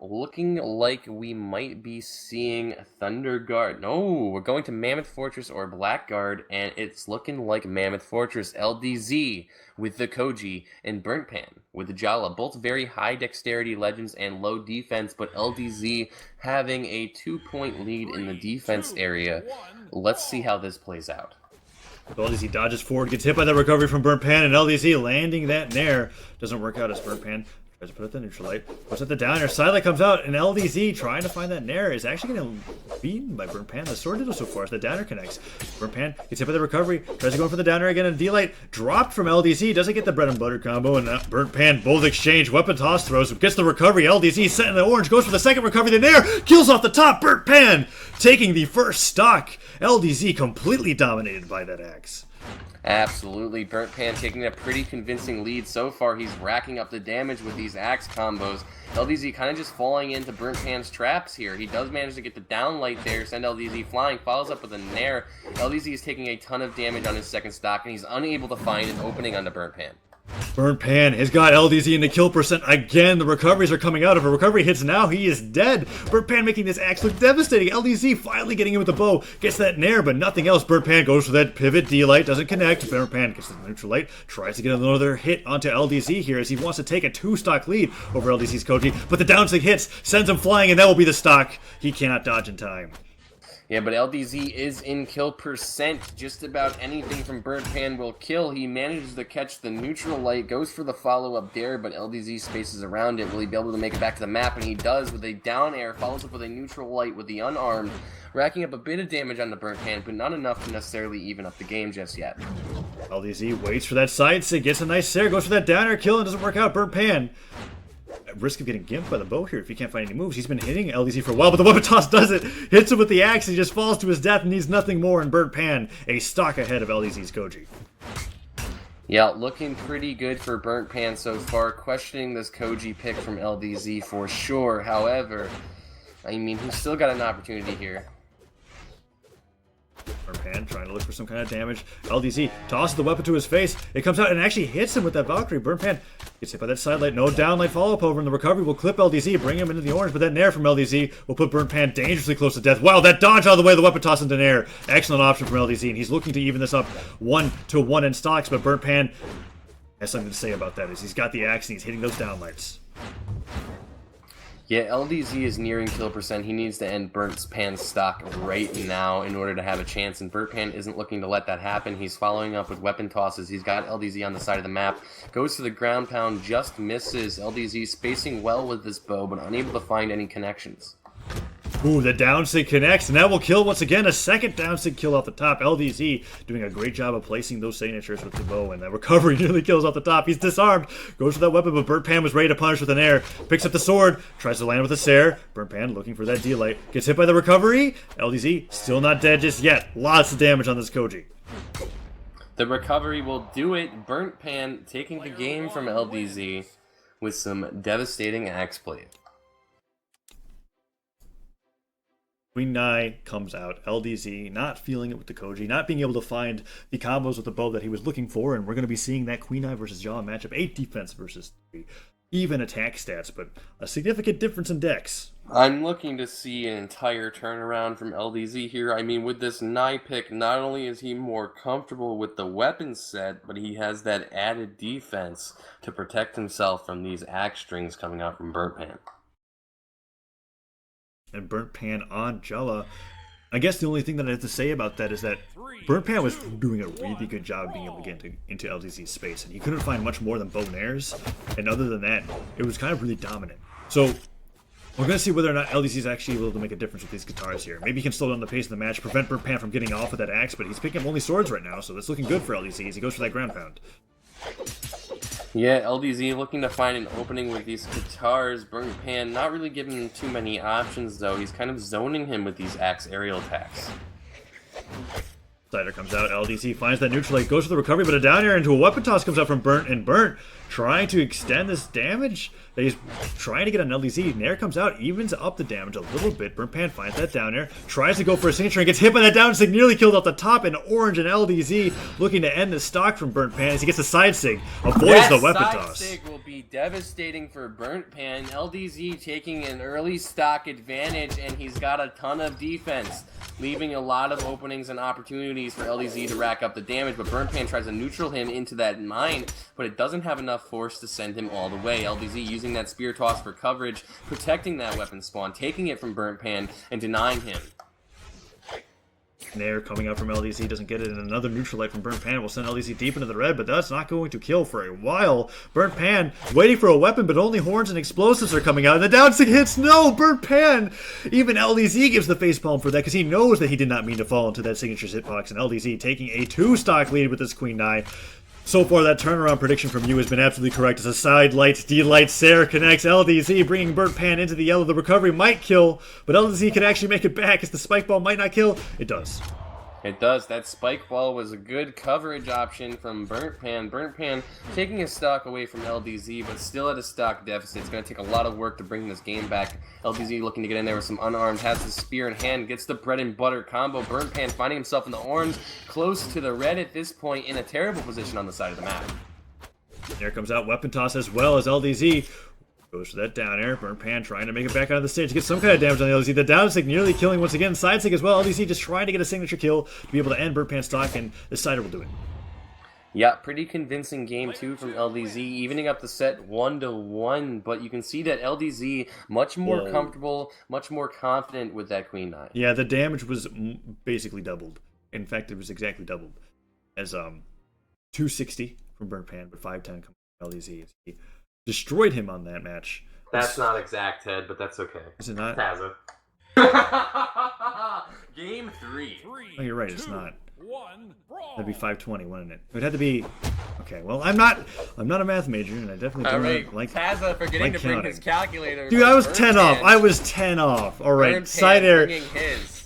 looking like we might be seeing Thunder Guard. No, we're going to Mammoth Fortress or Blackguard, and it's looking like Mammoth Fortress. LDZ with the Koji, and Burnt Pan with the Jala. Both very high dexterity legends and low defense, but LDZ having a 2-point lead in the defense area. Let's see how this plays out. LDZ dodges forward, gets hit by the recovery from Burnt Pan, and LDZ landing that nair. Doesn't work out as Burnt Pan tries to put it the neutral light. Puts at the downer. Sidelight comes out, and LDZ trying to find that nair is actually getting beaten by Burnt Pan. The sword did so far as the downer connects. Burnt Pan gets hit by the recovery, tries to go in for the downer again, and D-Light dropped from LDZ. Doesn't get the bread and butter combo, and Burnt Pan both exchange weapon toss throws. Gets the recovery. LDZ set in the orange, goes for the second recovery. The nair kills off the top. Burnt Pan taking the first stock. LDZ completely dominated by that axe. Absolutely, Burnt Pan taking a pretty convincing lead so far. He's racking up the damage with these axe combos. LDZ kind of just falling into Burnt Pan's traps here. He does manage to get the downlight there, send LDZ flying, follows up with a nair. LDZ is taking a ton of damage on his second stock, and he's unable to find an opening onto Burnt Pan. Burnt Pan has got LDZ in the kill percent again. The recoveries are coming out. If a recovery hits now, he is dead. Burnt Pan making this axe look devastating. LDZ finally getting in with the bow. Gets that nair, but nothing else. Burnt Pan goes for that pivot. D-Light doesn't connect. Burnt Pan gets the neutral light. Tries to get another hit onto LDZ here as he wants to take a 2-stock lead over LDZ's Koji. But the downswing hits, sends him flying, and that will be the stock. He cannot dodge in time. Yeah, but LDZ is in kill percent. Just about anything from Burnt Pan will kill. He manages to catch the neutral light, goes for the follow-up dare, but LDZ spaces around it. Will he be able to make it back to the map? And he does with a down air, follows up with a neutral light with the unarmed, racking up a bit of damage on the Burnt Pan, but not enough to necessarily even up the game just yet. LDZ waits for that side sig, gets a nice stare, goes for that down air kill, and doesn't work out. Burnt Pan at risk of getting gimped by the bow here if he can't find any moves. He's been hitting LDZ for a while, but the weapon toss does it. Hits him with the axe, he just falls to his death and needs nothing more, and Burnt Pan a stock ahead of LDZ's Koji. Yeah, looking pretty good for Burnt Pan so far. Questioning this Koji pick from LDZ for sure. However, I mean, he's still got an opportunity here. Burnt Pan trying to look for some kind of damage. LDZ tosses the weapon to his face. It comes out and actually hits him with that Valkyrie. Burnt Pan gets hit by that sidelight. No downlight follow-up over, and the recovery will clip LDZ, bring him into the orange, but that nair from LDZ will put Burnt Pan dangerously close to death. Wow, that dodge out of the way, the weapon toss into nair. Excellent option from LDZ, and he's looking to even this up 1-1 in stocks, but Burnt Pan has something to say about that, as he's got the axe and he's hitting those downlights. Yeah, LDZ is nearing kill percent. He needs to end Burnt Pan's stock right now in order to have a chance, and Burnt Pan isn't looking to let that happen. He's following up with weapon tosses. He's got LDZ on the side of the map. Goes to the ground pound, just misses. LDZ spacing well with this bow, but unable to find any connections. Ooh, the downsig connects, and that will kill once again. A second downsig kill off the top. LDZ doing a great job of placing those signatures with the bow, and that recovery nearly kills off the top. He's disarmed, goes for that weapon, but Burnt Pan was ready to punish with an air. Picks up the sword, tries to land with a stare. Burnt Pan looking for that D-Light. Gets hit by the recovery. LDZ still not dead just yet. Lots of damage on this Koji. The recovery will do it. Burnt Pan taking the game from LDZ with some devastating axe play. Queen Nai comes out. LDZ not feeling it with the Koji, not being able to find the combos with the bow that he was looking for, and we're going to be seeing that Queen Nai versus Jhala matchup. 8 defense versus 3. Even attack stats, but a significant difference in decks. I'm looking to see an entire turnaround from LDZ here. I mean, with this Nai pick, not only is he more comfortable with the weapon set, but he has that added defense to protect himself from these axe strings coming out from Burnt Pan. And Burnt Pan on Jhala. I guess the only thing that I have to say about that is that Burnt Pan was doing a really good job of being able to get into LDZ's space, and he couldn't find much more than bow and airs, and other than that, it was kind of really dominant. So we're going to see whether or not LDZ is actually able to make a difference with these guitars here. Maybe he can slow down the pace of the match, prevent Burnt Pan from getting off with that axe, but he's picking up only swords right now, so that's looking good for LDZ as he goes for that ground pound. Yeah, LDZ looking to find an opening with these guitars. Burnt Pan not really giving him too many options, though. He's kind of zoning him with these axe aerial attacks. Cider comes out. LDZ finds that neutral light, goes for the recovery, but a down air into a weapon toss comes out from Burnt, and Burnt trying to extend this damage that he's trying to get on LDZ. Nair comes out, evens up the damage a little bit. Burnt Pan finds that down air, tries to go for a signature and gets hit by that down sig, nearly killed off the top. And Orange and LDZ looking to end the stock from Burnt Pan as he gets a side sig, avoids the weapon side toss. sig will be devastating for Burnt Pan. LDZ taking an early stock advantage, and he's got a ton of defense, leaving a lot of openings and opportunities for LDZ to rack up the damage. But Burnt Pan tries to neutral him into that mine, but it doesn't have enough force to send him all the way. LDZ using that spear toss for coverage, protecting that weapon spawn, taking it from Burnt Pan, and denying him. Nair coming up from LDZ, doesn't get it, and another neutral light from Burnt Pan will send LDZ deep into the red, but that's not going to kill for a while. Burnt Pan waiting for a weapon, but only horns and explosives are coming out, and the down sig hits. No, Burnt Pan! Even LDZ gives the facepalm for that, because he knows that he did not mean to fall into that signature hitbox, and LDZ taking a 2-stock lead with this Queen Nai. So far, that turnaround prediction from you has been absolutely correct. As a side light, D-Light, Sarah connects LDZ, bringing Burnt Pan into the yellow. The recovery might kill, but LDZ can actually make it back as the spike ball might not kill. It does. It does. That spike ball was a good coverage option from Burnt Pan. Burnt Pan taking a stock away from LDZ, but still at a stock deficit. It's going to take a lot of work to bring this game back. LDZ looking to get in there with some unarmed, has the spear in hand, gets the bread and butter combo. Burnt Pan finding himself in the orange, close to the red at this point, in a terrible position on the side of the map. There comes out weapon toss as well as LDZ goes for that down air. Burnt Pan trying to make it back onto the stage, get some kind of damage on the LDZ. The down sig nearly killing once again. Side sig as well. LDZ just trying to get a signature kill to be able to end Burnt Pan's stock, and the sider will do it. Yeah, pretty convincing game 2 from LDZ, evening up the set 1-1, but you can see that LDZ much more comfortable, much more confident with that Queen Nai. Yeah, the damage was basically doubled. In fact, it was exactly doubled. As 260 from Burnt Pan, but 510 coming from LDZ. He destroyed him on that match. That's not exact, Ted, but that's okay. Is it not? Taza. Game 3. Oh, you're right, it's not. That'd be 520, wouldn't it? It would have to be. Okay, well, I'm not a math major, and I definitely don't like Taza forgetting like to bring counting. his calculator. Dude, I was 10 off. I was 10 off. All right, side air. His.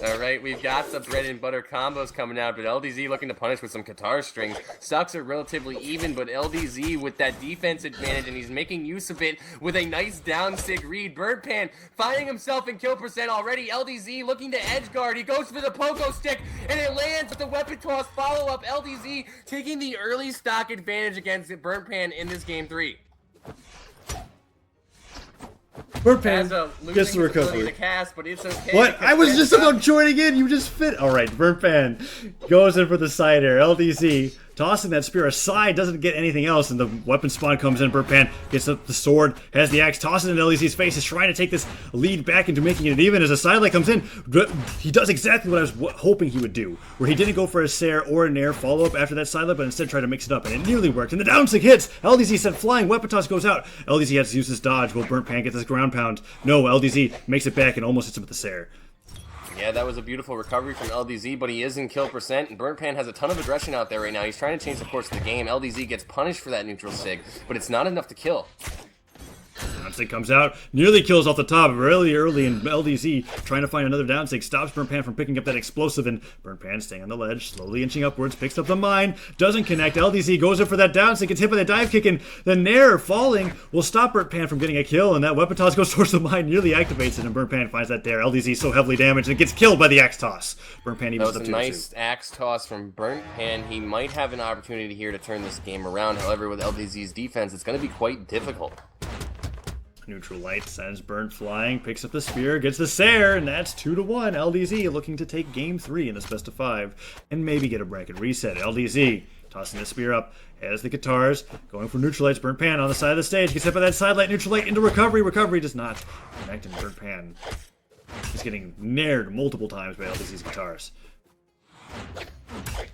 All right, we've got the bread and butter combos coming out, but LDZ looking to punish with some guitar strings. Stocks are relatively even, but LDZ with that defense advantage, and he's making use of it with a nice down sig read. Burnt Pan finding himself in kill percent already. LDZ looking to edge guard. He goes for the pogo stick, and it lands with the weapon toss follow-up. LDZ taking the early stock advantage against Burnt Pan in this game 3. Burnt Pan gets the recovery. Cast, but it's okay. What? I was just about joining in. You just fit. All right, Burnt Pan goes in for the side air. LDZ tossing that spear aside, doesn't get anything else, and the weapon spawn comes in. Burnt Pan gets up the sword, has the axe, tosses it in LDZ's face, is trying to take this lead back into making it even. As a sidelight comes in, he does exactly what I was hoping he would do, where he didn't go for a Sair or a Nair follow-up after that sidelight, but instead tried to mix it up, and it nearly worked. And the down sig hits. LDZ sent flying, weapon toss goes out. LDZ has to use his dodge. Will Burnt Pan get this ground pound? No, LDZ makes it back and almost hits him with the Sair. Yeah, that was a beautiful recovery from LDZ, but he is in kill percent, and Burnt Pan has a ton of aggression out there right now. He's trying to change the course of the game. LDZ gets punished for that neutral sig, but it's not enough to kill. Downsig comes out, nearly kills off the top really early, and LDZ trying to find another downsig, stops Burnt Pan from picking up that explosive, and Burnt Pan staying on the ledge, slowly inching upwards, picks up the mine, doesn't connect. LDZ goes in for that downsig, gets hit by the dive kick, and the Nair falling will stop Burnt Pan from getting a kill, and that weapon toss goes towards the mine, nearly activates it, and Burnt Pan finds that there. LDZ so heavily damaged and gets killed by the axe toss. Burnt Pan evens up 2-2. That was a nice axe toss from Burnt Pan. He might have an opportunity here to turn this game around. However, with LDZ's defense, it's going to be quite difficult. Neutral light sends Burnt flying, picks up the spear, gets the Sair, and that's 2-1. LDZ looking to take game 3 in this best of 5 and maybe get a bracket reset. LDZ tossing the spear up, has the guitars, going for neutral lights. Burnt Pan on the side of the stage, gets hit by that side light, neutral light into recovery. Recovery does not connect, and Burnt Pan is getting nared multiple times by LDZ's guitars.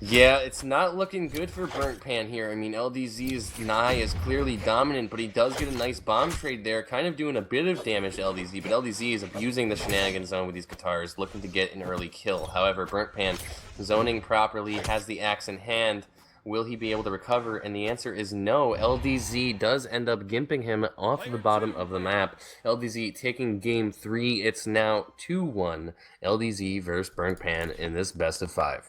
Yeah, it's not looking good for Burnt Pan here. I mean, LDZ's Nai is clearly dominant, but he does get a nice bomb trade there, kind of doing a bit of damage to LDZ, but LDZ is abusing the shenanigans zone with these guitars, looking to get an early kill. However, Burnt Pan zoning properly, has the axe in hand. Will he be able to recover? And the answer is no. LDZ does end up gimping him off the bottom of the map. LDZ taking game 3. It's now 2-1. LDZ versus Burnt Pan in this best of 5.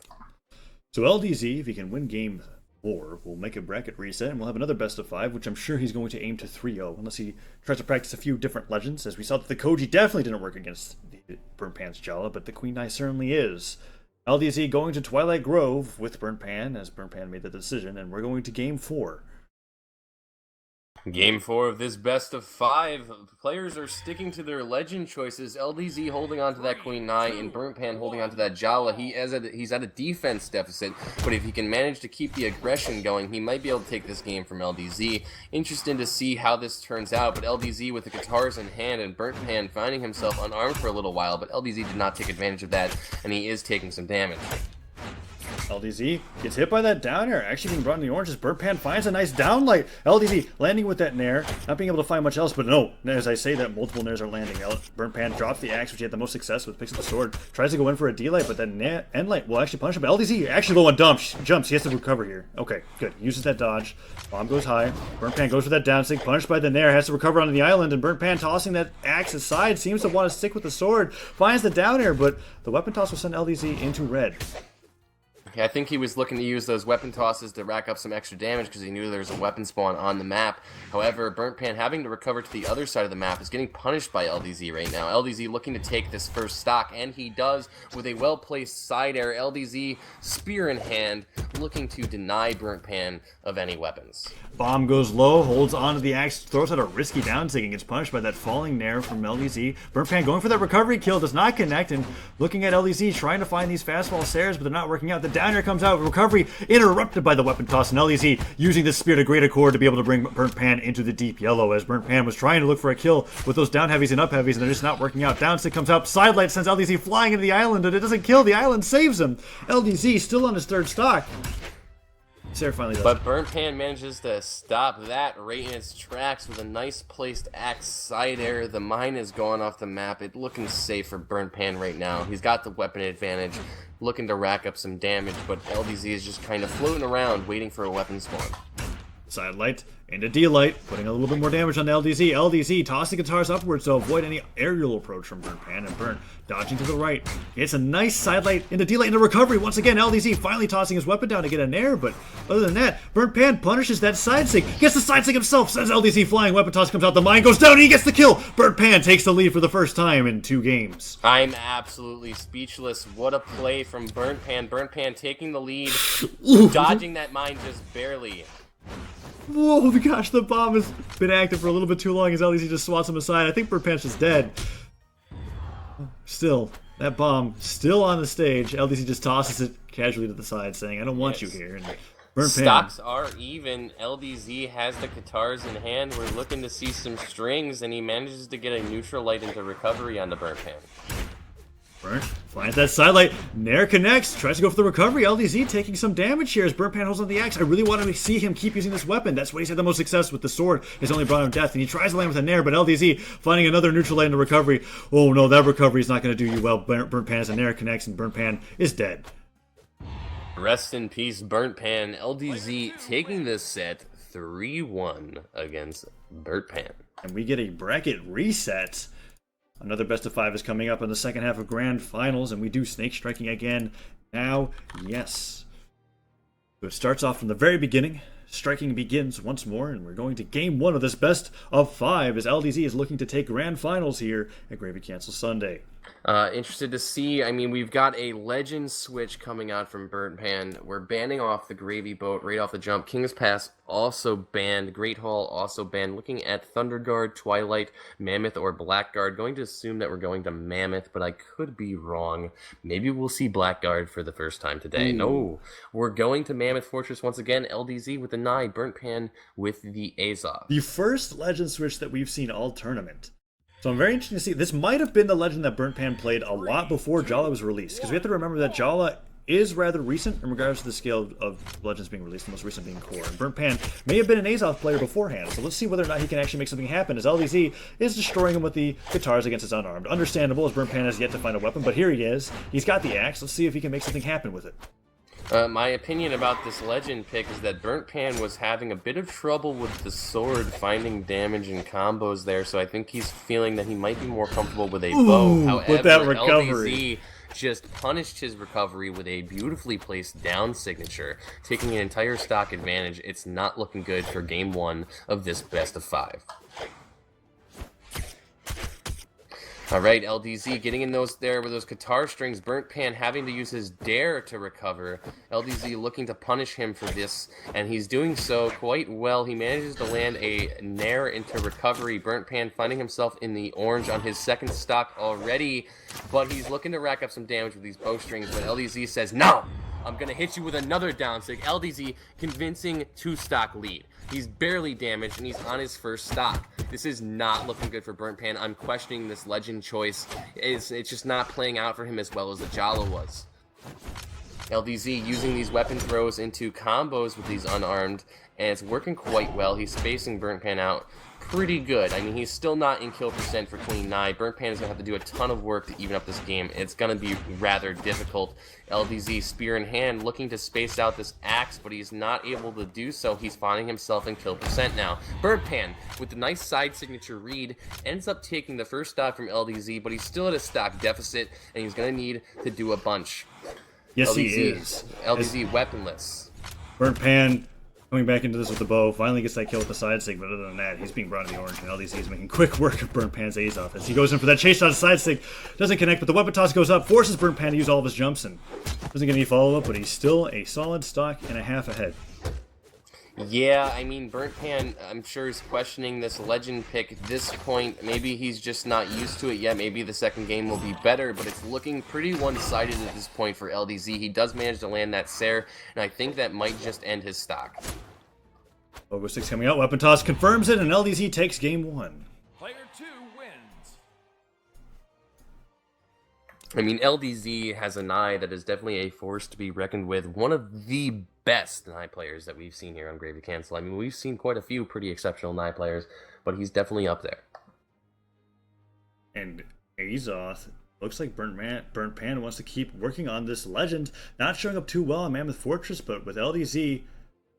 So LDZ, if he can win game Or we'll make a bracket reset and we'll have another best of 5, which I'm sure he's going to aim to 3-0, unless he tries to practice a few different legends, as we saw that the Koji definitely didn't work against the Burnt Pan's Jhala, but the Queen Eye certainly is. LDZ going to Twilight Grove with Burnt Pan, as Burnt Pan made the decision, and we're going to Game 4. Game 4 of this best of 5. Players are sticking to their legend choices. LDZ holding on to that Queen Eye and Burnt Pan holding on to that Jala. He's at a defense deficit, but if he can manage to keep the aggression going, he might be able to take this game from LDZ. Interesting to see how this turns out, but LDZ with the guitars in hand and Burnt Pan finding himself unarmed for a little while, but LDZ did not take advantage of that, and he is taking some damage. LDZ gets hit by that down air, actually being brought in the oranges. Burnt Pan finds a nice downlight. LDZ landing with that nair, not being able to find much else, but no, as I say that, multiple nairs are landing. Burnt Pan drops the axe, which he had the most success with, picks up the sword, tries to go in for a D-light, but that end light will actually punish him. But LDZ actually low on jumps, he has to recover here. Okay, good, uses that dodge, bomb goes high, Burnt Pan goes for that down stick, punished by the nair, has to recover onto the island, and Burnt Pan tossing that axe aside, seems to want to stick with the sword, finds the down air, but the weapon toss will send LDZ into red. I think he was looking to use those weapon tosses to rack up some extra damage because he knew there was a weapon spawn on the map. However, Burnt Pan having to recover to the other side of the map is getting punished by LDZ right now. LDZ looking to take this first stock, and he does with a well-placed side air. LDZ, spear in hand, looking to deny Burnt Pan of any weapons. Bomb goes low, holds onto the axe, throws out a risky down stick and gets punished by that falling nair from LDZ. Burnt Pan going for that recovery kill, does not connect, and looking at LDZ trying to find these fastball stairs, but they're not working out. The down air comes out, recovery interrupted by the weapon toss, and LDZ using the spear to great accord to be able to bring Burnt Pan into the deep yellow, as Burnt Pan was trying to look for a kill with those down heavies and up heavies, and they're just not working out. Down stick comes out, sidelight sends LDZ flying into the island, and it doesn't kill, the island saves him. LDZ still on his third stock. Sarah finally does. But Burnt Pan manages to stop that right in its tracks with a nice placed axe side air. The mine is gone off the map. It's looking safe for Burnt Pan right now. He's got the weapon advantage, looking to rack up some damage, but LDZ is just kind of floating around, waiting for a weapon spawn. Sidelight into D-light, putting a little bit more damage on the LDZ. LDZ tossing guitars upwards to avoid any aerial approach from Burnt Pan, and Burnt dodging to the right. Gets a nice sidelight into D-light into recovery. Once again, LDZ finally tossing his weapon down to get a nair, but other than that, Burnt Pan punishes that side stick. Gets the side stick himself, sends LDZ flying. Weapon toss comes out, the mine goes down, and he gets the kill. Burnt Pan takes the lead for the first time in 2 games. I'm absolutely speechless. What a play from Burnt Pan. Burnt Pan taking the lead, dodging that mine just barely. Whoa, gosh, the bomb has been active for a little bit too long as LDZ just swats him aside. I think Burnt Pan's just dead. Still, that bomb still on the stage. LDZ just tosses it casually to the side, saying, I don't want you here. And Burnt Pan. Stocks are even. LDZ has the guitars in hand. We're looking to see some strings, and he manages to get a neutral light into recovery on the Burnt Pan. Burnt finds that sidelight. Nair connects. Tries to go for the recovery. LDZ taking some damage here as Burnt Pan holds on the axe. I really want to see him keep using this weapon. That's what he's had the most success with. The sword has only brought him death. And he tries to land with a Nair, but LDZ finding another neutral light in the recovery. Oh no, that recovery is not going to do you well. Burnt Pan has a Nair connects, and Burnt Pan is dead. Rest in peace, Burnt Pan. LDZ taking this set 3-1 against Burnt Pan. And we get a bracket reset. Another best of 5 is coming up in the second half of Grand Finals, and we do snake striking again. Now, yes. So it starts off from the very beginning. Striking begins once more, and we're going to Game 1 of this best of 5 as LDZ is looking to take Grand Finals here at Gravy Cancel Sunday. Interested to see. I mean, we've got a legend switch coming out from Burnt Pan. We're banning off the Gravy Boat right off the jump. King's Pass also banned. Great Hall also banned. Looking at Thunder Guard, Twilight, Mammoth, or Blackguard. Going to assume that we're going to Mammoth, but I could be wrong. Maybe we'll see Blackguard for the first time today. No, we're going to Mammoth Fortress once again. LDZ with the 9, Burnt Pan with the Azoth. The first legend switch that we've seen all tournament. So I'm very interested to see. This might have been the legend that Burnt Pan played a lot before Jhala was released. Because we have to remember that Jhala is rather recent in regards to the scale of legends being released, the most recent being Core. And Burnt Pan may have been an Azoth player beforehand. So let's see whether or not he can actually make something happen, as LDZ is destroying him with the guitars against his unarmed. Understandable, as Burnt Pan has yet to find a weapon, but here he is. He's got the axe. Let's see if he can make something happen with it. My opinion about this legend pick is that Burnt Pan was having a bit of trouble with the sword, finding damage and combos there, so I think he's feeling that he might be more comfortable with a bow. However, with that recovery. LDZ just punished his recovery with a beautifully placed down signature, taking an entire stock advantage. It's not looking good for game 1 of this best of 5. Alright, LDZ getting in those there with those guitar strings. Burnt Pan having to use his dare to recover. LDZ looking to punish him for this, and he's doing so quite well. He manages to land a nair into recovery. Burnt Pan finding himself in the orange on his second stock already, but he's looking to rack up some damage with these bowstrings, but LDZ says, "No! I'm gonna hit you with another down sig." LDZ convincing 2-stock lead. He's barely damaged, and he's on his first stock. This is not looking good for Burnt Pan. I'm questioning this legend choice. It's just not playing out for him as well as the Jhala was. LDZ using these weapon throws into combos with these unarmed, and it's working quite well. He's spacing Burnt Pan out pretty good. I mean, he's still not in kill percent for Queen Nai. Burnt Pan is going to have to do a ton of work to even up this game. It's going to be rather difficult. LDZ, spear in hand, looking to space out this axe, but he's not able to do so. He's finding himself in kill percent now. Burnt Pan, with the nice side signature read, ends up taking the first stock from LDZ, but he's still at a stock deficit, and he's going to need to do a bunch. Yes, LDZ, he is. LDZ weaponless. Burnt Pan coming back into this with the bow, finally gets that kill with the side stick, but other than that, he's being brought in the orange, and LDZ is making quick work of Burnt Pan's Azoth as he goes in for that chase on side stick. Doesn't connect, but the weapon toss goes up, forces Burnt Pan to use all of his jumps, and doesn't get any follow-up, but he's still a solid stock and a half ahead. Yeah, I mean, Burnt Pan, I'm sure, is questioning this legend pick at this point. Maybe he's just not used to it yet. Maybe the second game will be better, but it's looking pretty one-sided at this point for LDZ. He does manage to land that Sair, and I think that might just end his stock. Logo 6 coming out, weapon toss confirms it, and LDZ takes game 1. Player 2 wins. I mean, LDZ has an eye that is definitely a force to be reckoned with. One of the best Nai players that we've seen here on Gravy Cancel. I mean, we've seen quite a few pretty exceptional Nai players, but he's definitely up there. And Azoth, looks like Burnt Pan wants to keep working on this legend. Not showing up too well on Mammoth Fortress, but with LDZ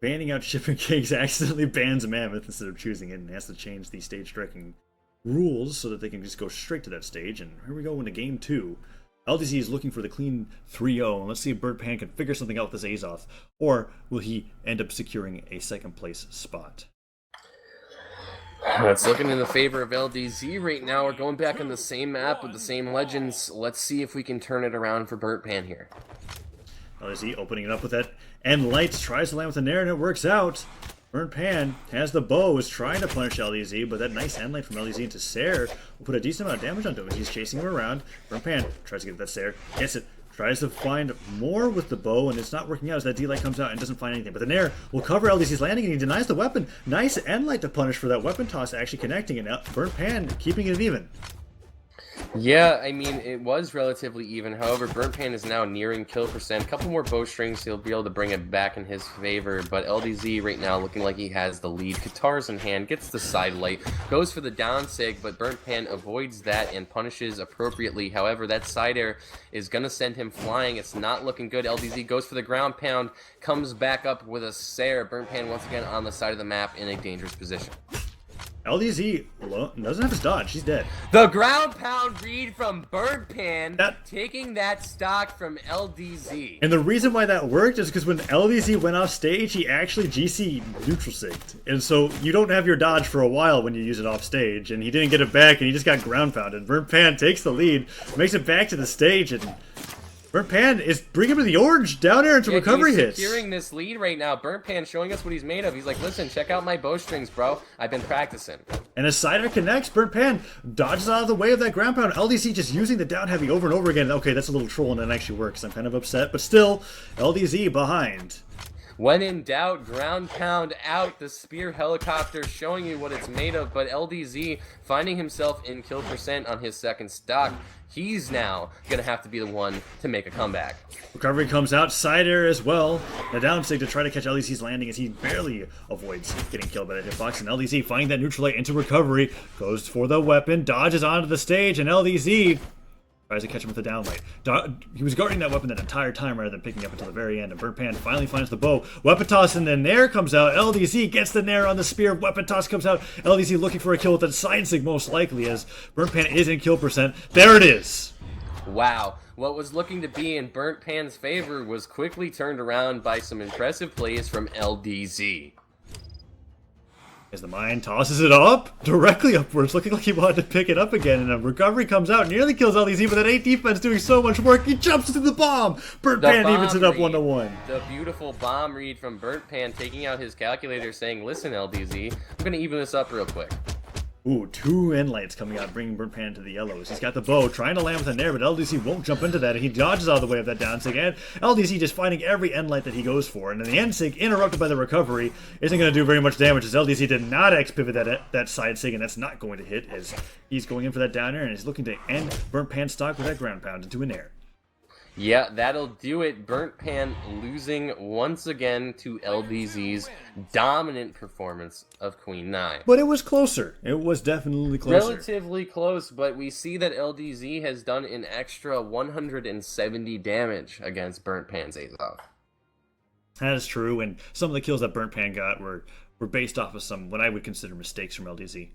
banning out Shipping Kings, accidentally bans Mammoth instead of choosing it, and has to change the stage striking rules so that they can just go straight to that stage. And here we go into game 2. LDZ is looking for the clean 3-0, and let's see if Burnt Pan can figure something out with this Azoth, or will he end up securing a second place spot? It's looking in the favor of LDZ right now. We're going back on the same map with the same legends. Let's see if we can turn it around for Burnt Pan here. LDZ opening it up with that end lights, tries to land with the nair, and it works out. Burnt Pan has the bow, is trying to punish LDZ, but that nice end light from LDZ into Sair will put a decent amount of damage onto him. He's chasing him around. Burnt Pan tries to get that Sair, gets it, tries to find more with the bow, and it's not working out as that D-light comes out and doesn't find anything. But the nair will cover LDZ's landing, and he denies the weapon. Nice end light to punish for that weapon toss actually connecting, and Burnt Pan keeping it even. Yeah, I mean, it was relatively even. However, Burnt Pan is now nearing kill percent. A couple more bowstrings, he'll be able to bring it back in his favor. But LDZ right now looking like he has the lead. Guitars in hand, gets the side light, goes for the down sig, but Burnt Pan avoids that and punishes appropriately. However, that side air is going to send him flying. It's not looking good. LDZ goes for the ground pound, comes back up with a Sair. Burnt Pan once again on the side of the map in a dangerous position. LDZ doesn't have his dodge. He's dead. The ground pound read from Burnt Pan, taking that stock from LDZ. And the reason why that worked is because when LDZ went off stage, he actually GC neutral sigged. And so you don't have your dodge for a while when you use it off stage. And he didn't get it back, and he just got ground pounded. Burnt Pan takes the lead, makes it back to the stage, and Burnt Pan is bringing him to the orange down air into recovery hits. He's securing this lead right now. Burnt Pan showing us what he's made of. He's like, listen, check out my bowstrings, bro. I've been practicing. And as side air connects, Burnt Pan dodges out of the way of that ground pound. LDZ just using the down heavy over and over again. Okay, that's a little troll, and it actually works. I'm kind of upset, but still, LDZ behind. When in doubt, ground pound out. The spear helicopter showing you what it's made of, but LDZ finding himself in kill percent on his second stock. He's now going to have to be the one to make a comeback. Recovery comes out, side air as well. The down sig to try to catch LDZ's landing as he barely avoids getting killed by that hitbox. And LDZ finding that neutral light into recovery, goes for the weapon, dodges onto the stage, and LDZ Tries to catch him with the downlight. He was guarding that weapon that entire time rather than picking up until the very end. And Burnt Pan finally finds the bow. Weapon toss and then Nair comes out. LDZ gets the Nair on the spear. Weapon toss comes out. LDZ looking for a kill with that side sig most likely as Burnt Pan is in kill percent. There it is. Wow. What was looking to be in Burnt Pan's favor was quickly turned around by some impressive plays from LDZ. As the mine tosses it up, directly upwards, looking like he wanted to pick it up again, and a recovery comes out, nearly kills LDZ, but that 8 defense doing so much work, he jumps into the bomb! Burnt Pan evens it up 1-1. The beautiful bomb read from Burnt Pan, taking out his calculator, saying, listen, LDZ, I'm gonna even this up real quick. Ooh, 2 end lights coming out, bringing Burnt Pan to the yellows. He's got the bow, trying to land with a nair, but LDZ won't jump into that, and he dodges out of the way of that down sig, and LDZ just finding every end light that he goes for, and then the end sig, interrupted by the recovery, isn't going to do very much damage, as LDZ did not X-pivot that side sig, and that's not going to hit, as he's going in for that down air, and he's looking to end Burnt Pan's stock with that ground pound into an air. Yeah, that'll do it. Burnt Pan losing once again to LDZ's dominant performance of Queen 9. But it was closer. It was definitely closer. Relatively close, but we see that LDZ has done an extra 170 damage against Burnt Pan's Azoth. That is true, and some of the kills that Burnt Pan got were based off of some, what I would consider mistakes from LDZ.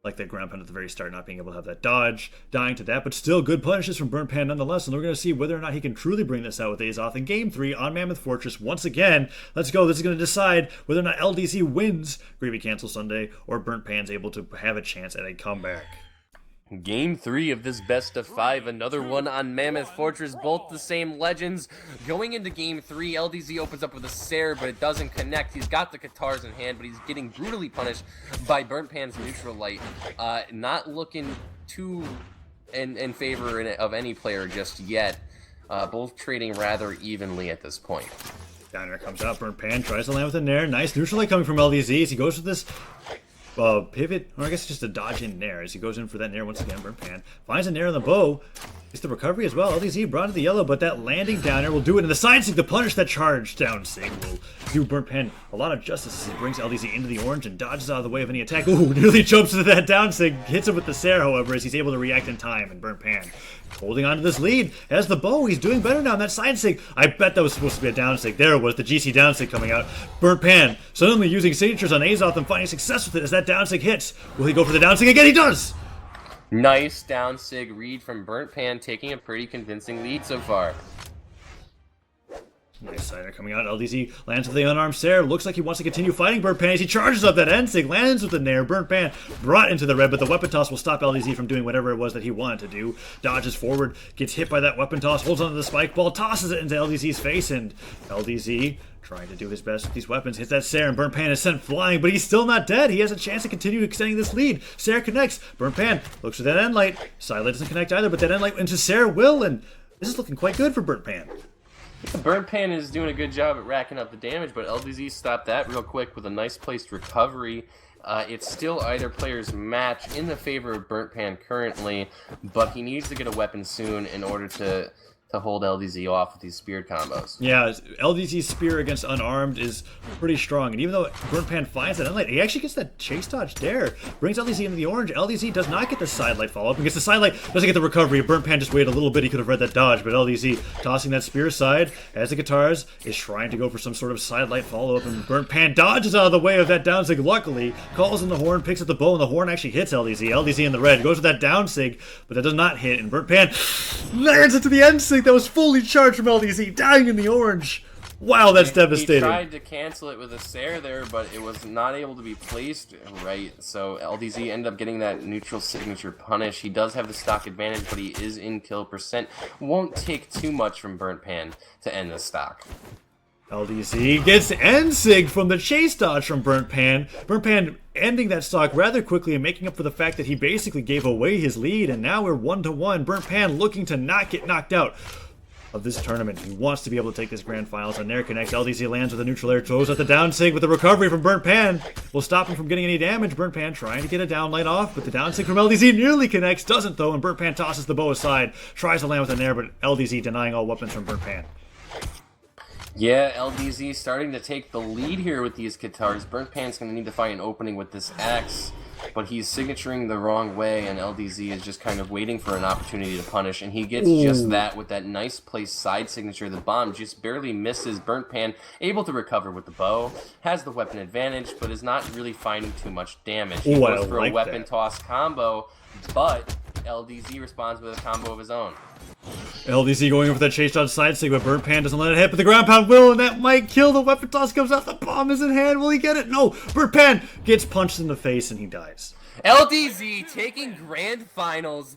Like that ground pound at the very start, not being able to have that dodge, dying to that, but still good punishes from Burnt Pan nonetheless, and we're going to see whether or not he can truly bring this out with Azoth in Game 3 on Mammoth Fortress once again. Let's go. This is going to decide whether or not LDZ wins Gravy Cancel Sunday, or Burnt Pan's able to have a chance at a comeback. Game 3 of this best of 5, another one on Mammoth Fortress, both the same legends. Going into Game 3, LDZ opens up with a Sair, but it doesn't connect. He's got the Katars in hand, but he's getting brutally punished by Burnt Pan's neutral light. Not looking too in favor of any player just yet. Both trading rather evenly at this point. Down air comes out, Burnt Pan tries to land with a nair. Nice neutral light coming from LDZ as he goes with this pivot, or I guess it's just a dodge in nair as he goes in for that nair once again. Burnt Pan finds a nair on the bow. It's the recovery as well. LDZ brought to the yellow, but that landing down air will do it. And the side sig to punish that charge down sig will do Burnt Pan a lot of justice as he brings LDZ into the orange and dodges out of the way of any attack. Ooh, nearly jumps into that down sig. Hits him with the Sair, however, as he's able to react in time. And Burnt Pan holding on to this lead. Has the bow. He's doing better now on that side sig. I bet that was supposed to be a down sig. There it was, the GC down sig coming out. Burnt Pan suddenly using signatures on Azoth and finding success with it as that down sig hits. Will he go for the down sig again? He does! Nice down sig read from Burnt Pan, taking a pretty convincing lead so far. Nice sider coming out. LDZ lands with the unarmed Sair. Looks like he wants to continue fighting Burnt Pan as he charges up that end sig. Lands with the nair. Burnt Pan brought into the red, but the weapon toss will stop LDZ from doing whatever it was that he wanted to do. Dodges forward, gets hit by that weapon toss, holds onto the spike ball, tosses it into LDZ's face, and LDZ trying to do his best with these weapons. Hits that Sair, and Burnt Pan is sent flying, but he's still not dead. He has a chance to continue extending this lead. Sair connects. Burnt Pan looks for that end light. Side light doesn't connect either, but that end light into Sair will, and this is looking quite good for Burnt Pan. Burnt Pan is doing a good job at racking up the damage, but LDZ stopped that real quick with a nice placed recovery. It's still either player's match in the favor of Burnt Pan currently, but he needs to get a weapon soon in order to hold LDZ off with these spear combos. Yeah, LDZ's spear against unarmed is pretty strong, and even though Burnt Pan finds that unlight, he actually gets that chase dodge there. Brings LDZ into the orange. LDZ does not get the side light follow-up, because the side light doesn't get the recovery. Burnt Pan just waited a little bit, he could have read that dodge, but LDZ tossing that spear aside as the Katars is trying to go for some sort of side light follow-up, and Burnt Pan dodges out of the way of that down sig, luckily, calls in the horn, picks up the bow, and the horn actually hits LDZ. LDZ in the red, goes with that down sig, but that does not hit, and Burnt Pan lands into the end sig that was fully charged from LDZ, dying in the orange. Wow, that's devastating. He tried to cancel it with a Sair there, but it was not able to be placed right, so LDZ ended up getting that neutral signature punish. He does have the stock advantage, but he is in kill percent. Won't take too much from Burnt Pan to end the stock. LDZ gets end sig from the chase dodge from Burnt Pan. Burnt Pan ending that stock rather quickly and making up for the fact that he basically gave away his lead, and now we're 1-1. Burnt Pan looking to not get knocked out of this tournament. He wants to be able to take this grand finals, and there connects. LDZ lands with a neutral air, throws at the down sig with the recovery from Burnt Pan. Will stop him from getting any damage. Burnt Pan trying to get a down light off, but the down sig from LDZ nearly connects, doesn't though, and Burnt Pan tosses the bow aside, tries to land with an air, but LDZ denying all weapons from Burnt Pan. Yeah, LDZ starting to take the lead here with these Katars. Burnt Pan's going to need to find an opening with this X. but he's signaturing the wrong way, and LDZ is just kind of waiting for an opportunity to punish, and he gets just that with that nice placed side signature. The bomb just barely misses. Burnt Pan able to recover with the bow, has the weapon advantage, but is not really finding too much damage. He goes for a weapon toss combo, but LDZ responds with a combo of his own. LDZ going over that chase down side sig, but Burnt Pan doesn't let it hit, but the ground pound will, and that might kill. The weapon toss comes out, the bomb is in hand. Will he get it? No. Burnt Pan gets punched in the face and he dies. LDZ taking grand finals.